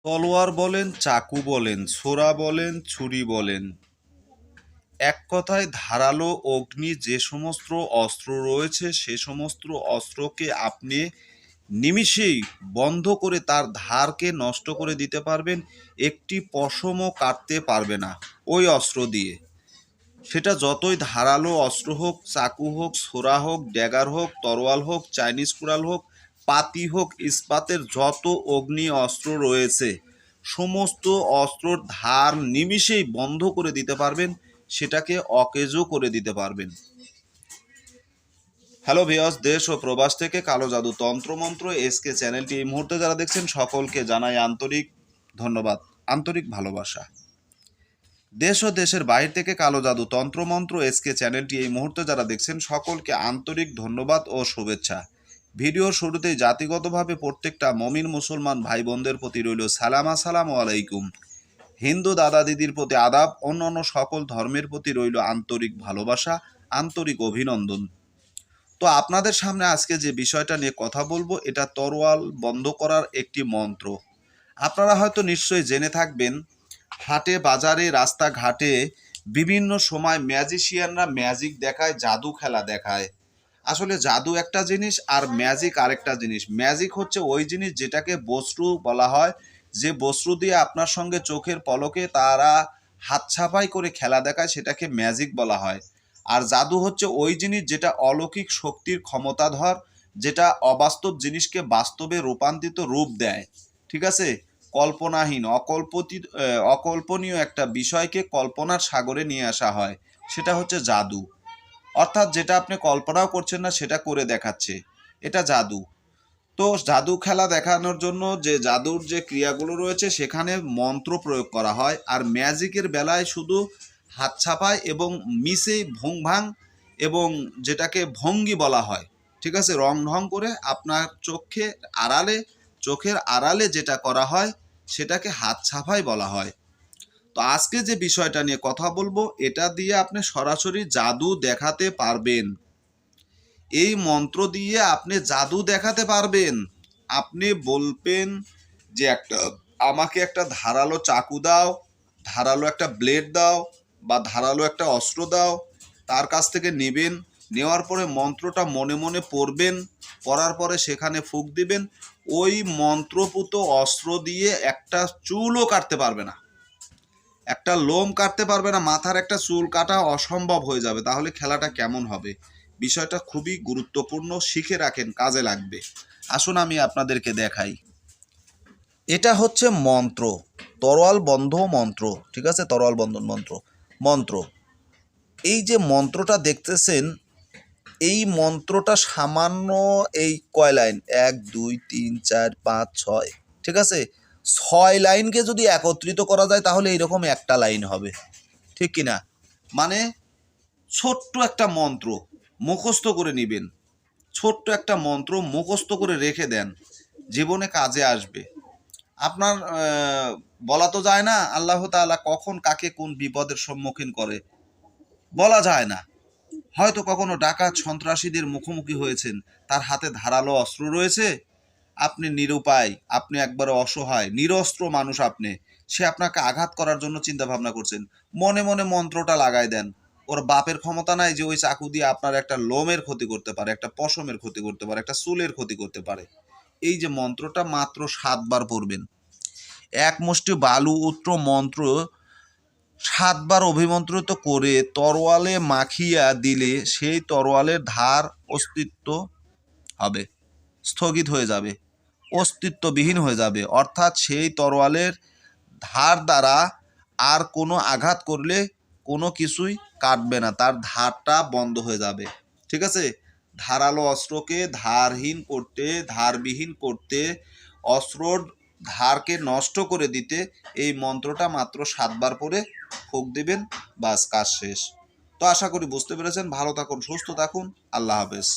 তলোয়ার বলেন, চাকু বলেন, ছোরা বলেন, ছুরি বলেন, এক কথায় ধারালো অগ্নি যে সমস্ত অস্ত্র রয়েছে সে সমস্ত অস্ত্রকে আপনি নিমিষেই বন্ধ করে তার ধারকে নষ্ট করে দিতে পারবেন। একটি পশমও কাটতে পারবে না ওই অস্ত্র দিয়ে। সেটা যতই ধারালো অস্ত্র হোক, চাকু হোক, ছোরা হোক, ড্যাগার হোক, তরোয়াল হোক, চাইনিজ কুড়াল হোক, পাতি হোক, ইস্পাতের যত অগ্নি অস্ত্র রয়েছে সমস্ত অস্ত্রর ধার নিমিষেই বন্ধ করে দিতে পারবেন, সেটাকে অকেজো করে দিতে পারবেন। হ্যালো ভিউয়ার্স, দেশ ও প্রবাস থেকে কালো জাদু তন্ত্রমন্ত্র এসকে চ্যানেলটি এই মুহূর্তে যারা দেখছেন সকলকে জানাই আন্তরিক ধন্যবাদ, আন্তরিক ভালোবাসা। দেশ ও দেশের বাইরে থেকে কালো জাদু তন্ত্রমন্ত্র এসকে চ্যানেলটি এই মুহূর্তে যারা দেখছেন সকলকে আন্তরিক ধন্যবাদ ও শুভেচ্ছা। ভিডিওর শুরুতেই জাতিগতভাবে প্রত্যেকটা মমিন মুসলমান ভাই বোনদের প্রতি রইল সালাম, আসসালামু আলাইকুম। হিন্দু দাদা দিদির প্রতি আদাব, অন্যান্য সকল ধর্মের প্রতি রইল আন্তরিক ভালোবাসা, আন্তরিক অভিনন্দন। তো আপনাদের সামনে আজকে যে বিষয়টা নিয়ে কথা বলবো, এটা তরোয়াল বন্ধ করার একটি মন্ত্র। আপনারা হয়তো নিশ্চয়ই জেনে থাকবেন, হাটে বাজারে রাস্তাঘাটে বিভিন্ন সময় ম্যাজিশিয়ানরা ম্যাজিক দেখায়, জাদু খেলা দেখায়। আসলে জাদু একটা জিনিস আর ম্যাজিক আরেকটা জিনিস। ম্যাজিক হচ্ছে ওই জিনিস যেটাকে বস্তু বলা হয়, যে বস্তু দিয়ে আপনার সঙ্গে চোখের পলকে তারা হাত ছাপাই করে খেলা দেখায়, সেটাকে ম্যাজিক বলা হয়। আর জাদু হচ্ছে ওই জিনিস যেটা অলৌকিক শক্তির ক্ষমতাধর, যেটা অবাস্তব জিনিসকে বাস্তবে রূপান্তরিত রূপ দেয়। ঠিক আছে? কল্পনাহীন, অকল্পনীয় একটা বিষয়কে কল্পনার সাগরে নিয়ে আসা হয়, সেটা হচ্ছে জাদু। অর্থাৎ যেটা আপনি কল্পনাও করছেন না সেটা করে দেখাচ্ছে, এটা জাদু। তো জাদু খেলা দেখানোর জন্য যে জাদুর যে ক্রিয়াগুলো রয়েছে সেখানে মন্ত্র প্রয়োগ করা হয়। আর ম্যাজিকের বেলায় শুধু হাত ছাপায় এবং মিশে ভুংভাং এবং যেটাকে ভঙ্গি বলা হয়, ঠিক আছে, রং ঢং করে আপনার চোখের আড়ালে যেটা করা হয় সেটাকে হাত ছাপাই বলা হয়। তো আজকে যে বিষয়টা নিয়ে কথা বলবো, এটা দিয়ে আপনি সরাসরি জাদু দেখাতে পারবেন। এই মন্ত্র দিয়ে আপনি জাদু দেখাতে পারবেন। আপনি বলবেন যে আমাকে একটা ধারালো চাকু দাও, ধারালো একটা ব্লেড দাও, বা ধারালো একটা অস্ত্র দাও। তার কাছ থেকে নেবেন, নেওয়ার পরে মন্ত্রটা মনে মনে পড়বেন, পড়ার পরে সেখানে ফুঁক দিবেন। ওই মন্ত্রপুত অস্ত্র দিয়ে একটা চুলও কাটতে পারবে না, একটা লোম কাটতে পারবে না, মাথার একটা চুল কাটা অসম্ভব হয়ে যাবে। তাহলে খেলাটা কেমন হবে? বিষয়টা খুবই গুরুত্বপূর্ণ, শিখে রাখেন, কাজে লাগবে। আসুন আমি আপনাদেরকে দেখাই। এটা হচ্ছে মন্ত্র, তরোয়াল বন্ধ মন্ত্র। ঠিক আছে, তরোয়াল বন্ধন মন্ত্র। এই যে মন্ত্রটা দেখতেছেন, এই মন্ত্রটা সামান্য এই কয় লাইন, 1 2 3 4 5 6, ঠিক আছে, 6 লাইনকে যদি একত্রিত করা যায় তাহলে এইরকম একটা লাইন হবে, ঠিক কিনা? মানে ছোট্ট একটা মন্ত্র মুখস্থ করে নেবেন, ছোট্ট একটা মন্ত্র মুখস্থ করে রেখে দেন, জীবনে কাজে আসবে আপনার। বলা তো যায় না আল্লাহ তাআলা কখন কাকে কোন বিপদের সম্মুখীন করে, বলা যায় না। হয়তো কখনো ডাকাত সন্ত্রাসীদের মুখোমুখি হয়েছেন, তার হাতে ধারালো অস্ত্র রয়েছে, আপনি নিরুপায়, আপনি একবারে অসহায়, নিরস্ত্র মানুষ আপনি, সে আপনাকে আঘাত করার জন্য চিন্তা ভাবনা করছেন, মনে মনে মন্ত্রটা লাগাই দেন। ওর বাপের ক্ষমতা নাই যে ওই চাকু দিয়ে আপনার একটা লোমের ক্ষতি করতে পারে, একটা পশমের ক্ষতি করতে পারে, একটা চুলের ক্ষতি করতে পারে। এই যে মন্ত্রটা মাত্র 7 বার পড়বেন, এক মুষ্টি বালু উত্র মন্ত্র 7 বার অভিমন্ত্রিত করে তরোয়ালে মাখিয়া দিলে সেই তরোয়ালের ধার অস্তিত্ব হবে, স্থগিত হয়ে যাবে, অস্তিত্ববিহীন হয়ে যাবে। অর্থাৎ সেই তরোয়ালের ধার দ্বারা আর কোনো আঘাত করলে কোনো কিছুই কাটবে না, তার ধারটা বন্ধ হয়ে যাবে। ঠিক আছে? ধারালো অস্ত্রকে ধারবিহীন করতে, অস্ত্রর ধারকে নষ্ট করে দিতে এই মন্ত্রটা মাত্র 7 বার পরে ফুঁক দিবেন, বাস কাজ শেষ। তো আশা করি বুঝতে পেরেছেন। ভালো থাকুন, সুস্থ থাকুন, আল্লাহ হাফেজ।